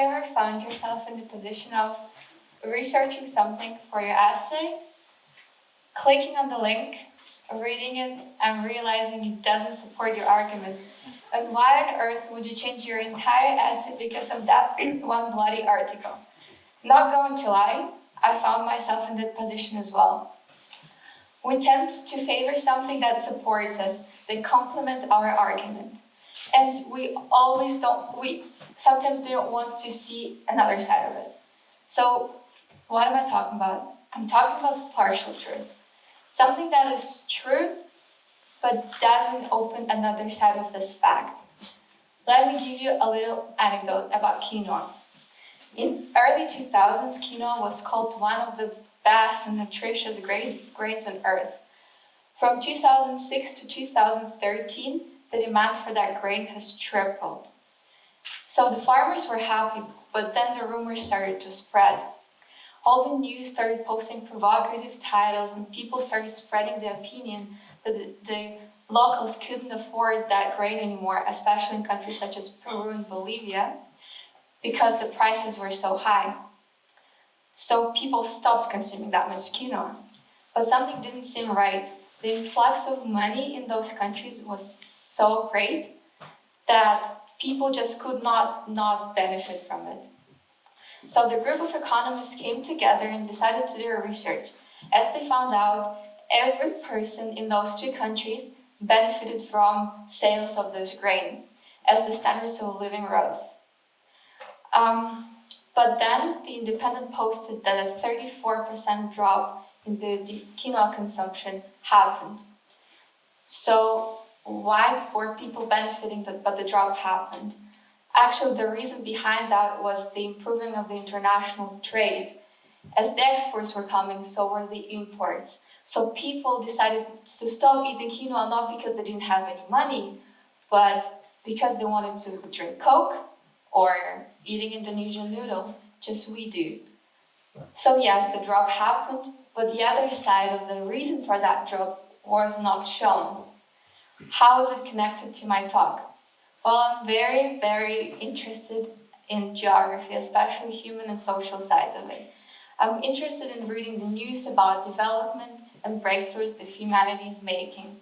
you ever found yourself in the position of researching something for your essay, clicking on the link, reading it, and realizing it doesn't support your argument? And why on earth would you change your entire essay because of that one bloody article? Not going to lie, I found myself in that position as well. We tend to favor something that supports us, that complements our argument. And we sometimes don't want to see another side of it. So what am I talking about? I'm talking about partial truth. Something that is true, but doesn't open another side of this fact. Let me give you a little anecdote about quinoa. In early 2000s, quinoa was called one of the best and nutritious grains on earth. From 2006 to 2013, the demand for that grain has tripled. So the farmers were happy, but then the rumors started to spread. All the news started posting provocative titles, and people started spreading the opinion that the locals couldn't afford that grain anymore, especially in countries such as Peru and Bolivia, because the prices were so high. So people stopped consuming that much quinoa. But something didn't seem right. The influx of money in those countries was so great that people just could not benefit from it. So the group of economists came together and decided to do a research. As they found out, every person in those two countries benefited from sales of this grain as the standards of living rose. But then the Independent posted that a 34% drop in the quinoa consumption happened. So why were people benefiting but the drop happened? Actually, the reason behind that was the improving of the international trade. As the exports were coming, so were the imports. So people decided to stop eating quinoa not because they didn't have any money, but because they wanted to drink Coke or eating Indonesian noodles, just we do. So yes, the drop happened, but the other side of the reason for that drop was not shown. How is it connected to my talk? Well, I'm very, very interested in geography, especially human and social sides of it. I'm interested in reading the news about development and breakthroughs that humanity is making.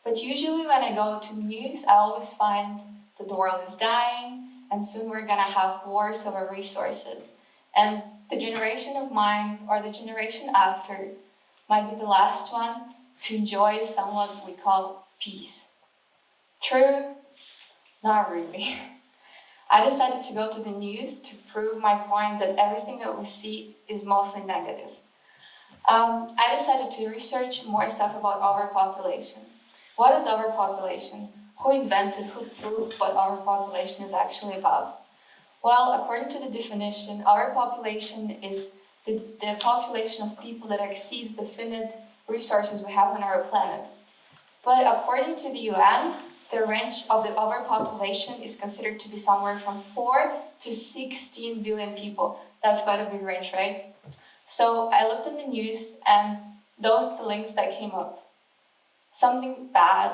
But usually when I go to news, I always find that the world is dying, and soon we're gonna have wars over resources. And the generation of mine, or the generation after, might be the last one to enjoy somewhat we call peace. True? Not really. I decided to go to the news to prove my point that everything that we see is mostly negative. I decided to research more stuff about overpopulation. What is overpopulation? Who invented, who proved what overpopulation is actually about? Well, according to the definition, overpopulation is the population of people that exceeds the finite resources we have on our planet. But according to the UN, the range of the overpopulation is considered to be somewhere from 4 to 16 billion people. That's quite a big range, right? So I looked in the news, and those are the links that came up. Something bad,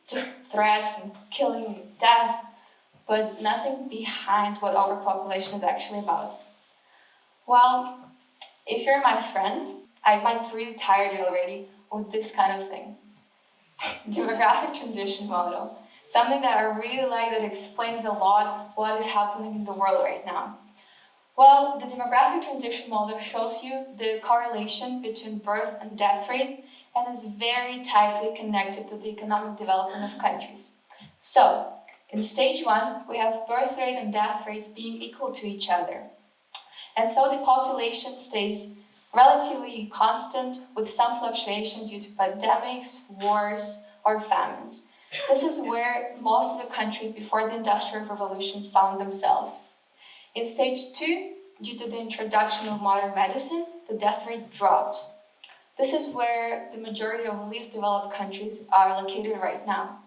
just threats and killing and death, but nothing behind what overpopulation is actually about. Well, if you're my friend, I might be really tired already with this kind of thing. Demographic transition model. Something that I really like that explains a lot what is happening in the world right now. Well, the demographic transition model shows you the correlation between birth and death rate and is very tightly connected to the economic development of countries. So, in stage 1, we have birth rate and death rates being equal to each other. And so the population stays relatively constant with some fluctuations due to pandemics, wars, or famines. This is where most of the countries before the Industrial Revolution found themselves. In stage 2, due to the introduction of modern medicine, the death rate dropped. This is where the majority of least developed countries are located right now.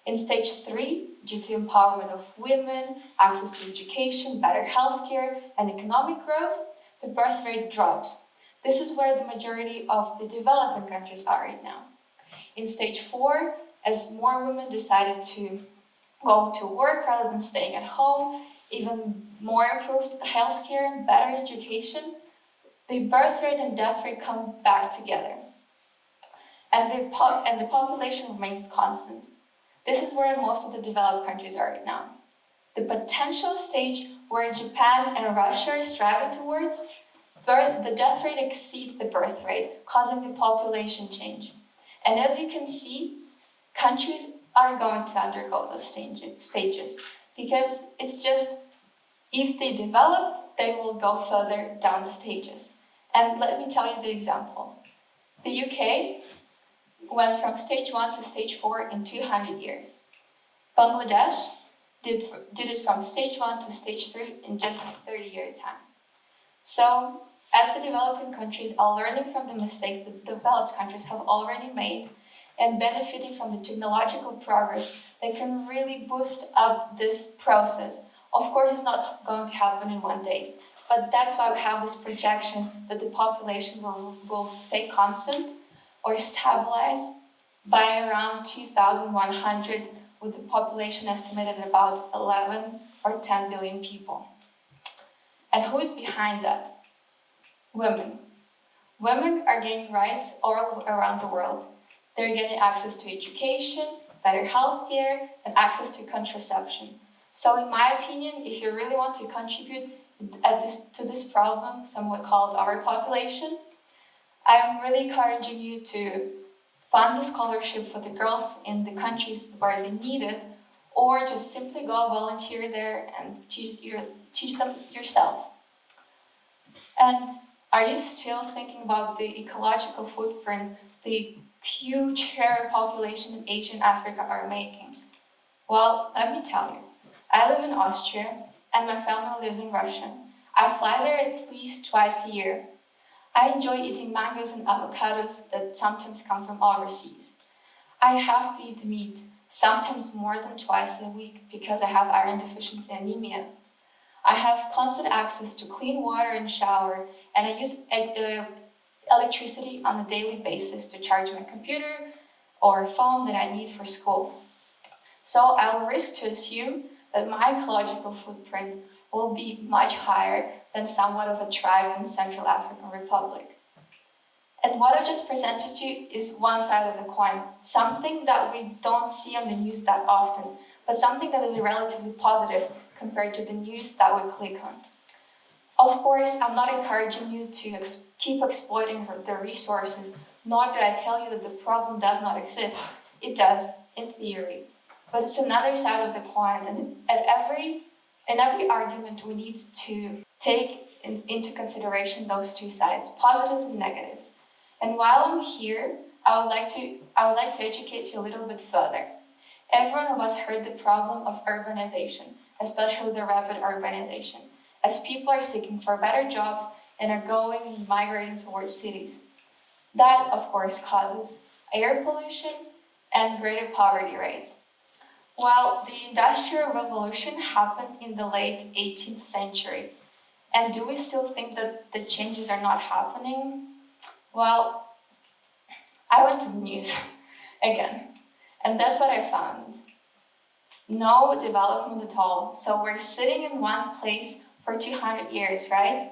In stage 3, due to empowerment of women, access to education, better healthcare, and economic growth, the birth rate drops. This is where the majority of the developing countries are right now. In stage 4, as more women decided to go to work rather than staying at home, even more improved healthcare, better education, the birth rate and death rate come back together. And the population remains constant. This is where most of the developed countries are right now. The potential stage where Japan and Russia are striving towards, the death rate exceeds the birth rate, causing the population change. And as you can see, countries are going to undergo those stages because it's just, if they develop, they will go further down the stages. And let me tell you the example. The UK went from stage 1 to stage 4 in 200 years. Bangladesh did it from stage 1 to stage 3 in just 30-year time. So, as the developing countries are learning from the mistakes the developed countries have already made and benefiting from the technological progress, they can really boost up this process. Of course, it's not going to happen in one day, but that's why we have this projection that the population will stay constant or stabilize by around 2,100, with the population estimated at about 11 or 10 billion people. And who is behind that? Women. Women are gaining rights all around the world. They're getting access to education, better healthcare, and access to contraception. So in my opinion, if you really want to contribute to this problem, somewhat called overpopulation, I'm really encouraging you to fund the scholarship for the girls in the countries where they need it, or just simply go volunteer there and teach them yourself. And are you still thinking about the ecological footprint the huge hairy population in Asia and Africa are making? Well, let me tell you. I live in Austria, and my family lives in Russia. I fly there at least twice a year. I enjoy eating mangoes and avocados that sometimes come from overseas. I have to eat meat, sometimes more than twice a week, because I have iron deficiency anemia. I have constant access to clean water and shower, and I use electricity on a daily basis to charge my computer or phone that I need for school. So I will risk to assume that my ecological footprint will be much higher than somewhat of a tribe in Central African Republic. And what I just presented you is one side of the coin, something that we don't see on the news that often, but something that is relatively positive compared to the news that we click on. Of course, I'm not encouraging you to keep exploiting the resources, nor do I tell you that the problem does not exist. It does, in theory. But it's another side of the coin, and in every argument we need to take into consideration those two sides, positives and negatives. And while I'm here, I would like to educate you a little bit further. Every one of us heard the problem of urbanization, especially the rapid urbanization, as people are seeking for better jobs and are going and migrating towards cities. That, of course, causes air pollution and greater poverty rates. Well, the Industrial Revolution happened in the late 18th century. And do we still think that the changes are not happening? Well, I went to the news again, and that's what I found. No development at all. So we're sitting in one place for 200 years, right?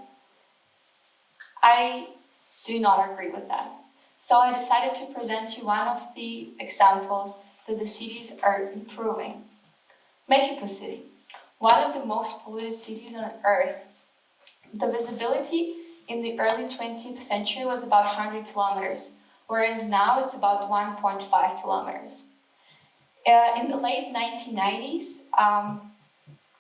I do not agree with that. So I decided to present you one of the examples that the cities are improving. Mexico City, one of the most polluted cities on Earth. The visibility in the early 20th century was about 100 kilometers, whereas now it's about 1.5 kilometers. In the late 1990s,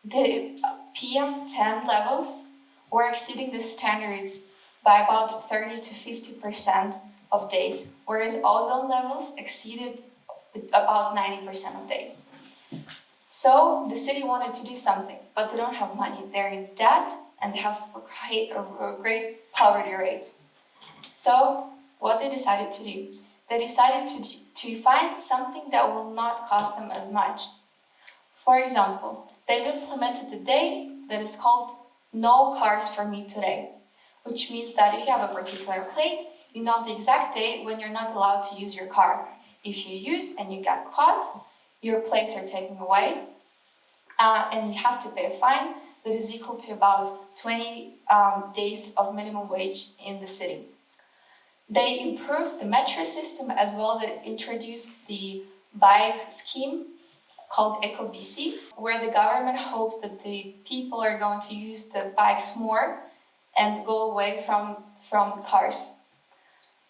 the PM10 levels were exceeding the standards by about 30 to 50% of days, whereas ozone levels exceeded about 90% of days. So the city wanted to do something, but they don't have money. They're in debt and they have a great poverty rate. So what they decided to do? They decided to find something that will not cost them as much. For example, they've implemented a day that is called No Cars for Me Today, which means that if you have a particular plate, you know the exact day when you're not allowed to use your car. If you use and you get caught, your plates are taken away, and you have to pay a fine that is equal to about 20 days of minimum wage in the city. They improved the metro system as well. They introduced the bike scheme called EcoBC, where the government hopes that the people are going to use the bikes more and go away from cars.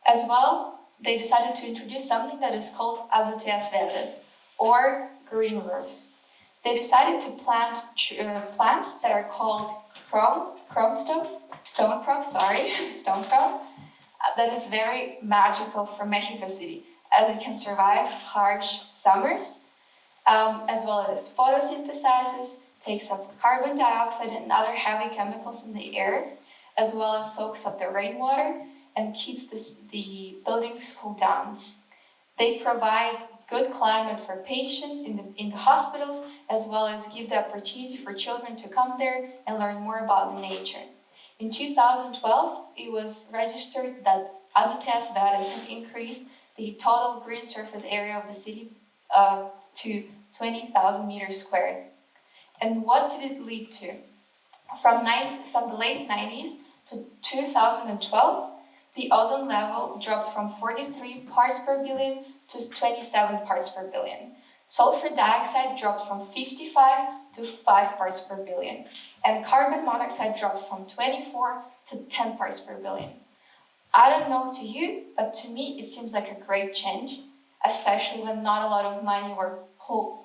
As well, they decided to introduce something that is called azoteas verdes, or green roofs. They decided to plant plants that are called stone crop, that is very magical for Mexico City, as it can survive harsh summers, as well as photosynthesizes, takes up carbon dioxide and other heavy chemicals in the air, as well as soaks up the rainwater and keeps the buildings cooled down. They provide good climate for patients in the hospitals, as well as give the opportunity for children to come there and learn more about nature. In 2012, it was registered that azoteas verdes have increased the total green surface area of the city to 20,000 meters squared. And what did it lead to? From the late 90s to 2012, the ozone level dropped from 43 parts per billion to 27 parts per billion. Sulfur dioxide dropped from 55 to 5 parts per billion, and carbon monoxide dropped from 24 to 10 parts per billion. I don't know to you, but to me it seems like a great change, especially when not a lot of money were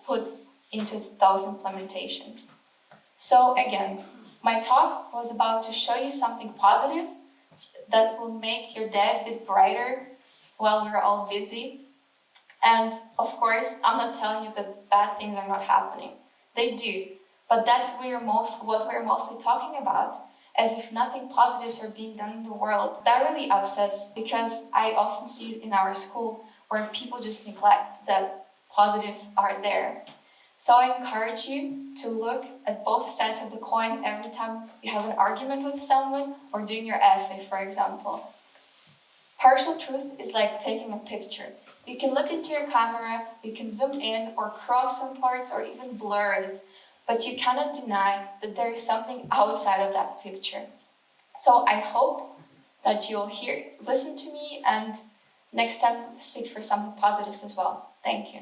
put into those implementations. So again, my talk was about to show you something positive that will make your day a bit brighter while we're all busy. And of course, I'm not telling you that bad things are not happening. They do, but that's what we're mostly talking about, as if nothing positives are being done in the world. That really upsets, because I often see it in our school where people just neglect that positives are there. So I encourage you to look at both sides of the coin every time you have an argument with someone or doing your essay, for example. Partial truth is like taking a picture. You can look into your camera, you can zoom in or crop some parts or even blur it, but you cannot deny that there is something outside of that picture. So I hope that you'll listen to me, and next time seek for something positives as well. Thank you.